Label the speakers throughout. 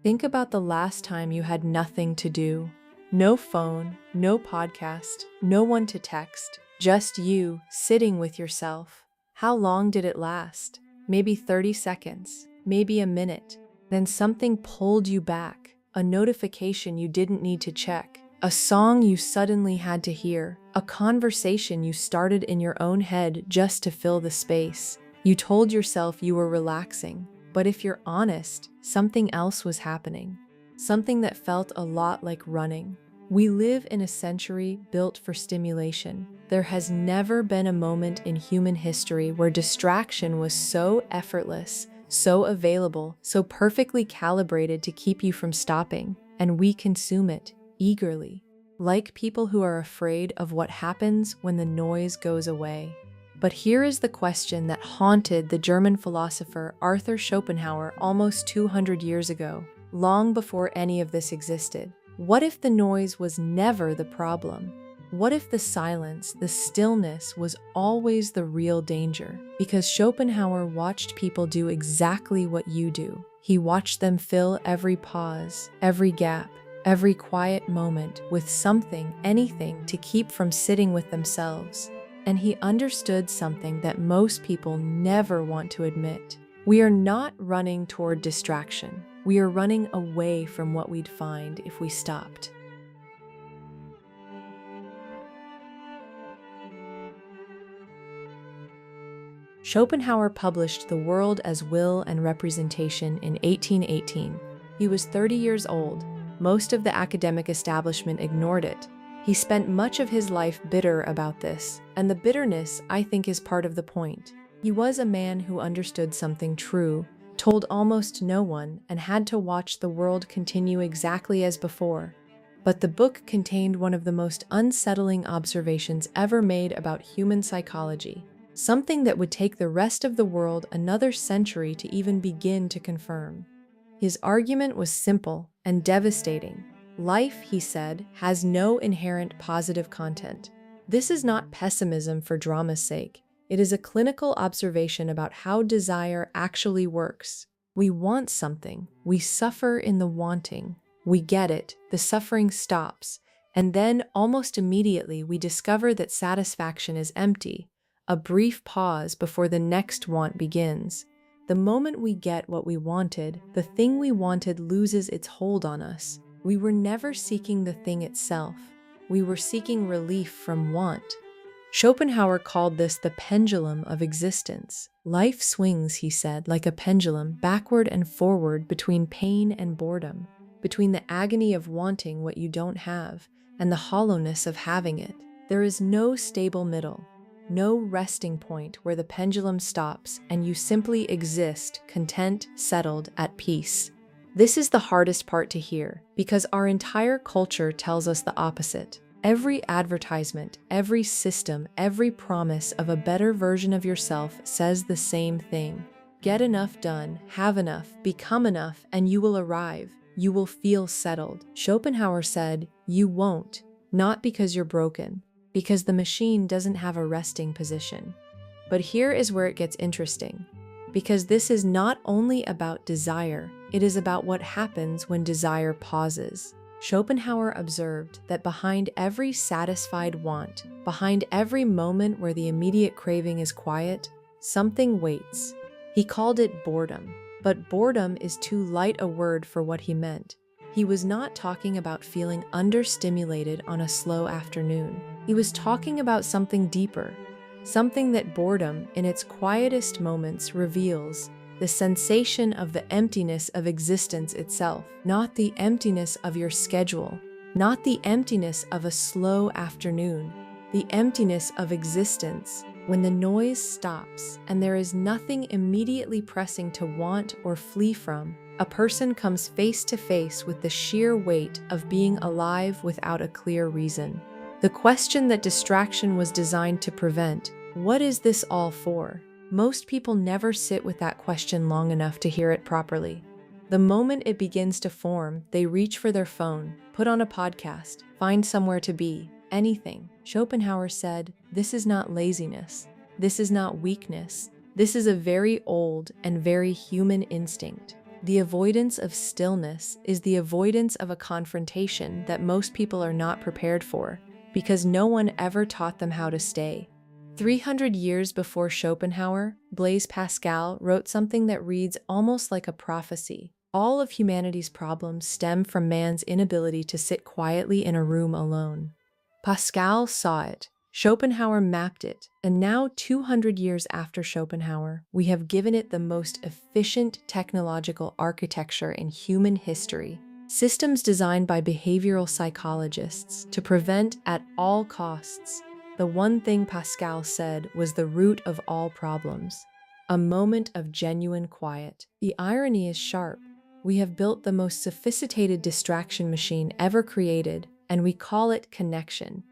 Speaker 1: Think about the last time you had nothing to do. No phone, no podcast, no one to text, just you sitting with yourself. How long did it last? Maybe 30 seconds, maybe a minute. Then something pulled you back, a notification you didn't need to check, a song you suddenly had to hear, a conversation you started in your own head just to fill the space. You told yourself you were relaxing, but if you're honest, something else was happening. Something that felt a lot like running. We live in a century built for stimulation. There has never been a moment in human history where distraction was so effortless, so available, so perfectly calibrated to keep you from stopping, and we consume it eagerly, like people who are afraid of what happens when the noise goes away. But here is the question that haunted the German philosopher Arthur Schopenhauer almost 200 years ago, long before any of this existed. What if the noise was never the problem? What if the silence, the stillness, was always the real danger? Because Schopenhauer watched people do exactly what you do. He watched them fill every pause, every gap, every quiet moment with something, anything, to keep from sitting with themselves. And he understood something that most people never want to admit. We are not running toward distraction. We are running away from what we'd find if we stopped. Schopenhauer published The World as Will and Representation in 1818. He was 30 years old. Most of the academic establishment ignored it. He spent much of his life bitter about this, and the bitterness, I think, is part of the point. He was a man who understood something true, told almost no one, and had to watch the world continue exactly as before. But the book contained one of the most unsettling observations ever made about human psychology, something that would take the rest of the world another century to even begin to confirm. His argument was simple and devastating. Life, he said, has no inherent positive content. This is not pessimism for drama's sake. It is a clinical observation about how desire actually works. We want something. We suffer in the wanting. We get it. The suffering stops. And then, almost immediately, we discover that satisfaction is empty. A brief pause before the next want begins. The moment we get what we wanted, the thing we wanted loses its hold on us. We were never seeking the thing itself. We were seeking relief from want. Schopenhauer called this the pendulum of existence. Life swings, he said, like a pendulum, backward and forward between pain and boredom, between the agony of wanting what you don't have and the hollowness of having it. There is no stable middle, no resting point where the pendulum stops and you simply exist, content, settled, at peace. This is the hardest part to hear, because our entire culture tells us the opposite. Every advertisement, every system, every promise of a better version of yourself says the same thing. Get enough done, have enough, become enough, and you will arrive. You will feel settled. Schopenhauer said, you won't, not because you're broken, because the machine doesn't have a resting position. But here is where it gets interesting. Because this is not only about desire, it is about what happens when desire pauses. Schopenhauer observed that behind every satisfied want, behind every moment where the immediate craving is quiet, something waits. He called it boredom, but boredom is too light a word for what he meant. He was not talking about feeling understimulated on a slow afternoon. He was talking about something deeper. Something that boredom, in its quietest moments, reveals, the sensation of the emptiness of existence itself, not the emptiness of your schedule, not the emptiness of a slow afternoon, the emptiness of existence, when the noise stops and there is nothing immediately pressing to want or flee from. A person comes face to face with the sheer weight of being alive without a clear reason. The question that distraction was designed to prevent, what is this all for? Most people never sit with that question long enough to hear it properly. The moment it begins to form, they reach for their phone, put on a podcast, find somewhere to be, anything. Schopenhauer said, this is not laziness. This is not weakness. This is a very old and very human instinct. The avoidance of stillness is the avoidance of a confrontation that most people are not prepared for, because no one ever taught them how to stay. 300 years before Schopenhauer, Blaise Pascal wrote something that reads almost like a prophecy. All of humanity's problems stem from man's inability to sit quietly in a room alone. Pascal saw it, Schopenhauer mapped it, and now 200 years after Schopenhauer, we have given it the most efficient technological architecture in human history. Systems designed by behavioral psychologists to prevent at all costs the one thing Pascal said was the root of all problems: a moment of genuine quiet. The irony is sharp. We have built the most sophisticated distraction machine ever created, and we call it connection.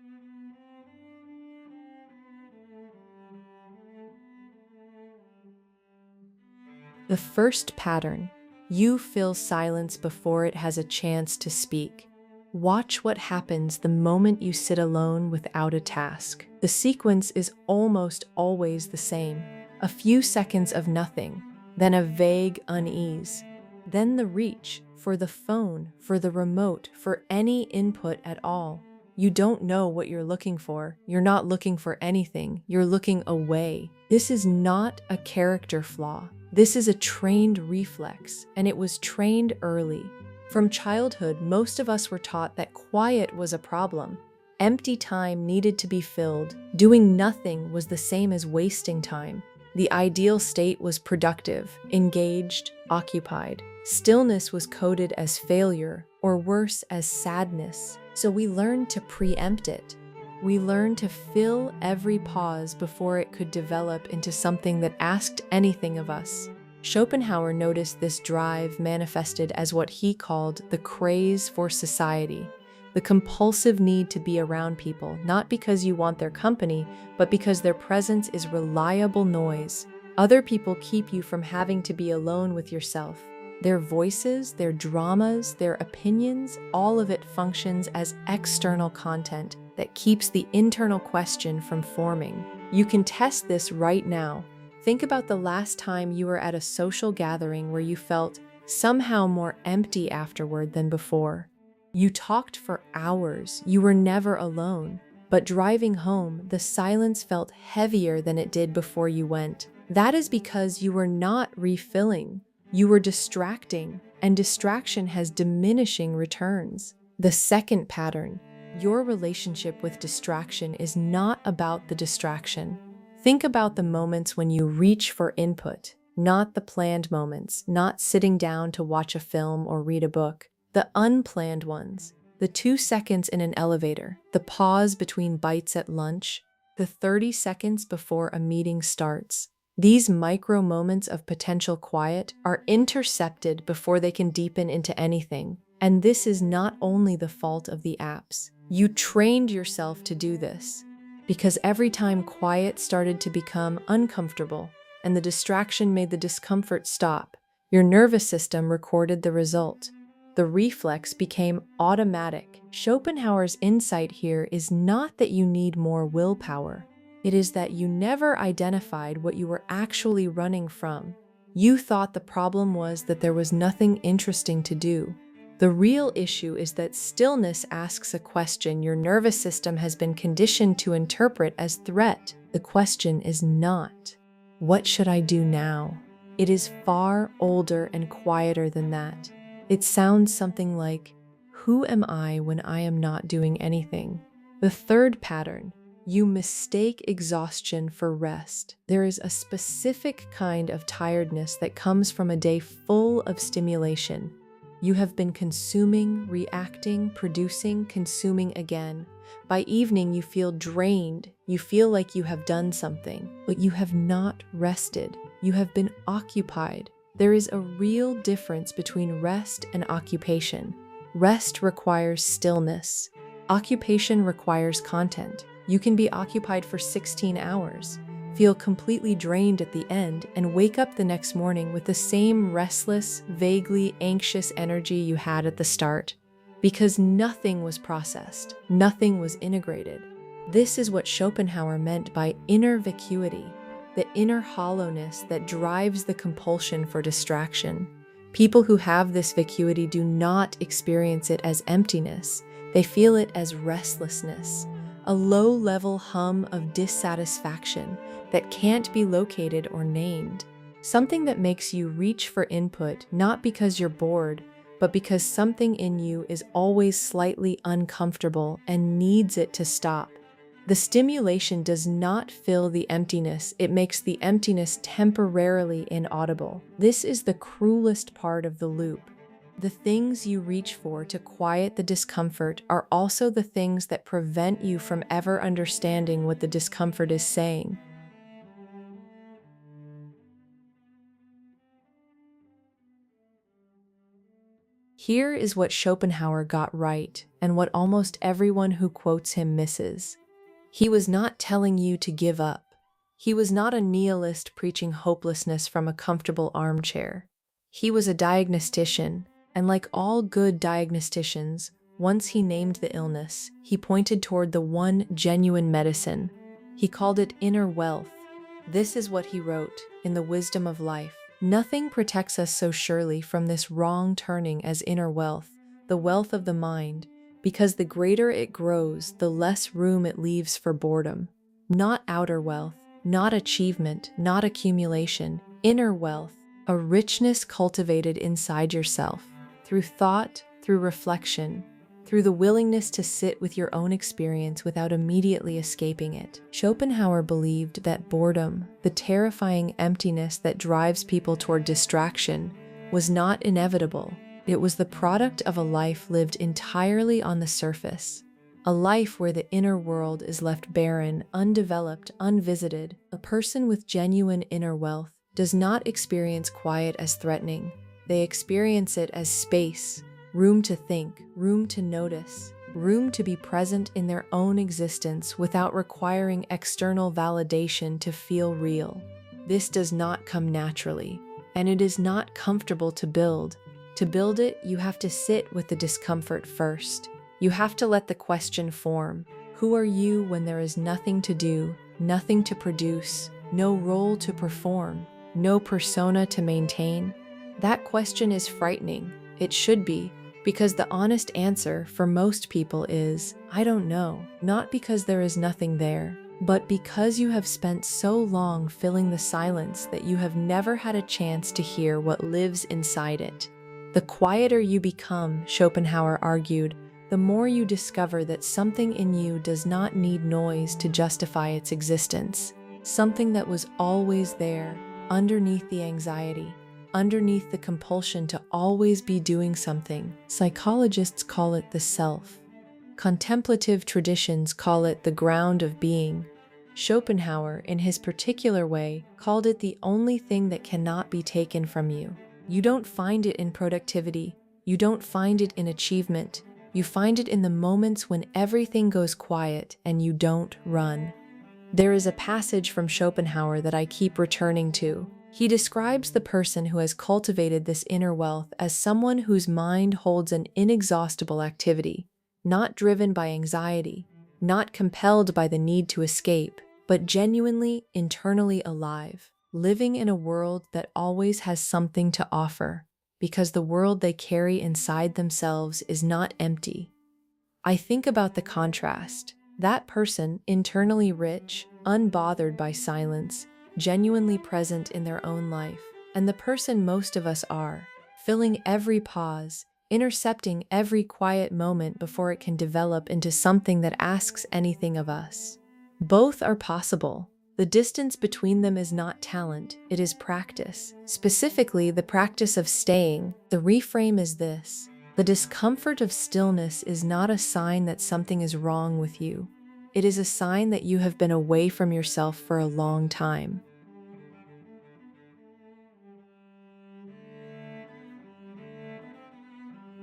Speaker 1: The first pattern: you fill silence before it has a chance to speak. Watch what happens the moment you sit alone without a task. The sequence is almost always the same. A few seconds of nothing, then a vague unease, then the reach for the phone, for the remote, for any input at all. You don't know what you're looking for. You're not looking for anything. You're looking away. This is not a character flaw. This is a trained reflex, and it was trained early. From childhood, most of us were taught that quiet was a problem. Empty time needed to be filled. Doing nothing was the same as wasting time. The ideal state was productive, engaged, occupied. Stillness was coded as failure, or worse, as sadness. So we learned to preempt it. We learned to fill every pause before it could develop into something that asked anything of us. Schopenhauer noticed this drive manifested as what he called the craze for society, the compulsive need to be around people, not because you want their company, but because their presence is reliable noise. Other people keep you from having to be alone with yourself. Their voices, their dramas, their opinions, all of it functions as external content that keeps the internal question from forming. You can test this right now. Think about the last time you were at a social gathering where you felt somehow more empty afterward than before. You talked for hours, you were never alone, but driving home, the silence felt heavier than it did before you went. That is because you were not refilling, you were distracting, and distraction has diminishing returns. The second pattern: your relationship with distraction is not about the distraction. Think about the moments when you reach for input, not the planned moments, not sitting down to watch a film or read a book. The unplanned ones, the 2 seconds in an elevator, the pause between bites at lunch, the 30 seconds before a meeting starts. These micro moments of potential quiet are intercepted before they can deepen into anything. And this is not only the fault of the apps. You trained yourself to do this, because every time quiet started to become uncomfortable and the distraction made the discomfort stop, your nervous system recorded the result. The reflex became automatic. Schopenhauer's insight here is not that you need more willpower. It is that you never identified what you were actually running from. You thought the problem was that there was nothing interesting to do. The real issue is that stillness asks a question your nervous system has been conditioned to interpret as threat. The question is not, "What should I do now?" It is far older and quieter than that. It sounds something like, "Who am I when I am not doing anything?" The third pattern: you mistake exhaustion for rest. There is a specific kind of tiredness that comes from a day full of stimulation. You have been consuming, reacting, producing, consuming again. By evening, you feel drained. You feel like you have done something, but you have not rested. You have been occupied. There is a real difference between rest and occupation. Rest requires stillness. Occupation requires content. You can be occupied for 16 hours, feel completely drained at the end, and wake up the next morning with the same restless, vaguely anxious energy you had at the start, because nothing was processed, nothing was integrated. This is what Schopenhauer meant by inner vacuity, the inner hollowness that drives the compulsion for distraction. People who have this vacuity do not experience it as emptiness. They feel it as restlessness, a low-level hum of dissatisfaction that can't be located or named. Something that makes you reach for input not because you're bored, but because something in you is always slightly uncomfortable and needs it to stop. The stimulation does not fill the emptiness, it makes the emptiness temporarily inaudible. This is the cruelest part of the loop. The things you reach for to quiet the discomfort are also the things that prevent you from ever understanding what the discomfort is saying. Here is what Schopenhauer got right, and what almost everyone who quotes him misses. He was not telling you to give up. He was not a nihilist preaching hopelessness from a comfortable armchair. He was a diagnostician, and like all good diagnosticians, once he named the illness, he pointed toward the one genuine medicine. He called it inner wealth. This is what he wrote in The Wisdom of Life. Nothing protects us so surely from this wrong turning as inner wealth, the wealth of the mind, because the greater it grows, the less room it leaves for boredom. Not outer wealth, not achievement, not accumulation, inner wealth, a richness cultivated inside yourself, through thought, through reflection, through the willingness to sit with your own experience without immediately escaping it. Schopenhauer believed that boredom, the terrifying emptiness that drives people toward distraction, was not inevitable. It was the product of a life lived entirely on the surface, a life where the inner world is left barren, undeveloped, unvisited. A person with genuine inner wealth does not experience quiet as threatening. They experience it as space, room to think, room to notice, room to be present in their own existence without requiring external validation to feel real. This does not come naturally, and it is not comfortable to build. To build it, you have to sit with the discomfort first. You have to let the question form. Who are you when there is nothing to do, nothing to produce, no role to perform, no persona to maintain? That question is frightening. It should be, because the honest answer for most people is, I don't know, not because there is nothing there, but because you have spent so long filling the silence that you have never had a chance to hear what lives inside it. The quieter you become, Schopenhauer argued, the more you discover that something in you does not need noise to justify its existence. Something that was always there, underneath the anxiety, underneath the compulsion to always be doing something. Psychologists call it the self. Contemplative traditions call it the ground of being. Schopenhauer, in his particular way, called it the only thing that cannot be taken from you. You don't find it in productivity. You don't find it in achievement. You find it in the moments when everything goes quiet and you don't run. There is a passage from Schopenhauer that I keep returning to. He describes the person who has cultivated this inner wealth as someone whose mind holds an inexhaustible activity, not driven by anxiety, not compelled by the need to escape, but genuinely, internally alive, living in a world that always has something to offer, because the world they carry inside themselves is not empty. I think about the contrast. That person, internally rich, unbothered by silence, genuinely present in their own life, and the person most of us are, filling every pause, intercepting every quiet moment before it can develop into something that asks anything of us. Both are possible. The distance between them is not talent, it is practice. Specifically, the practice of staying. The reframe is this: the discomfort of stillness is not a sign that something is wrong with you. It is a sign that you have been away from yourself for a long time.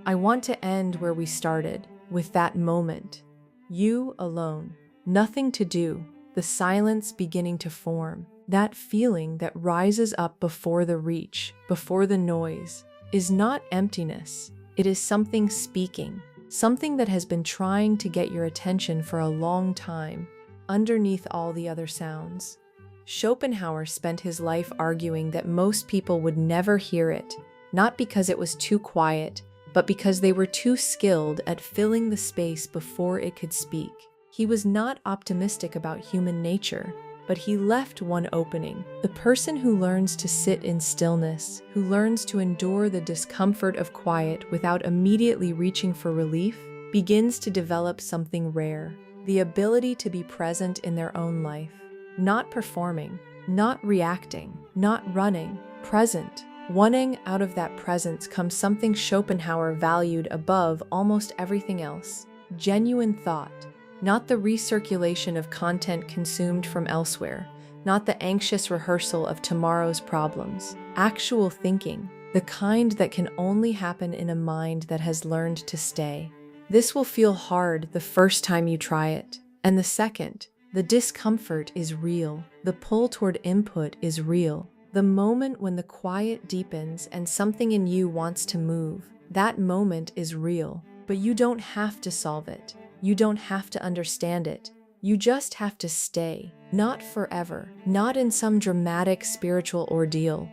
Speaker 1: I want to end where we started, with that moment. You alone, nothing to do, the silence beginning to form. That feeling that rises up before the reach, before the noise, is not emptiness. It is something speaking, something that has been trying to get your attention for a long time, underneath all the other sounds. Schopenhauer spent his life arguing that most people would never hear it, not because it was too quiet, but because they were too skilled at filling the space before it could speak. He was not optimistic about human nature, but he left one opening. The person who learns to sit in stillness, who learns to endure the discomfort of quiet without immediately reaching for relief, begins to develop something rare: the ability to be present in their own life. Not performing, not reacting, not running, present. Wanting out of that presence comes something Schopenhauer valued above almost everything else: genuine thought. Not the recirculation of content consumed from elsewhere, not the anxious rehearsal of tomorrow's problems. Actual thinking, the kind that can only happen in a mind that has learned to stay. This will feel hard the first time you try it, and the second. The discomfort is real. The pull toward input is real. The moment when the quiet deepens and something in you wants to move, that moment is real. But you don't have to solve it. You don't have to understand it. You just have to stay. Not forever. Not in some dramatic spiritual ordeal.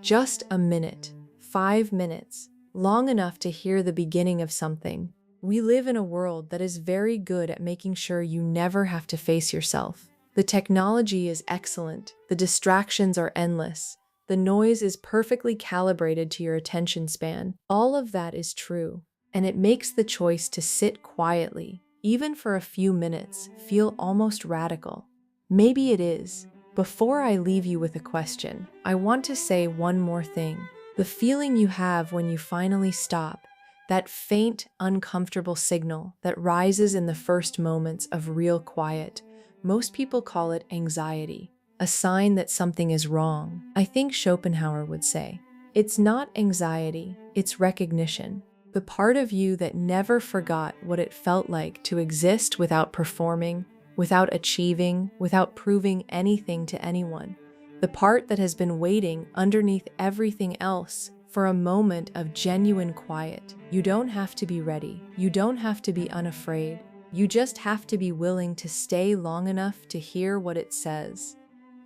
Speaker 1: Just a minute. 5 minutes. Long enough to hear the beginning of something. We live in a world that is very good at making sure you never have to face yourself. The technology is excellent. The distractions are endless. The noise is perfectly calibrated to your attention span. All of that is true. And it makes the choice to sit quietly, even for a few minutes, feel almost radical. Maybe it is. Before I leave you with a question, I want to say one more thing. The feeling you have when you finally stop, that faint, uncomfortable signal that rises in the first moments of real quiet, most people call it anxiety, a sign that something is wrong. I think Schopenhauer would say, it's not anxiety, it's recognition. The part of you that never forgot what it felt like to exist without performing, without achieving, without proving anything to anyone. The part that has been waiting underneath everything else for a moment of genuine quiet. You don't have to be ready. You don't have to be unafraid. You just have to be willing to stay long enough to hear what it says.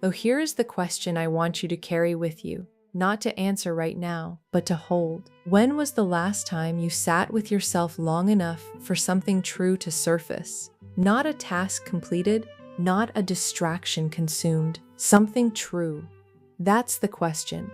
Speaker 1: Though here is the question I want you to carry with you. Not to answer right now, but to hold. When was the last time you sat with yourself long enough for something true to surface? Not a task completed, not a distraction consumed, something true. That's the question.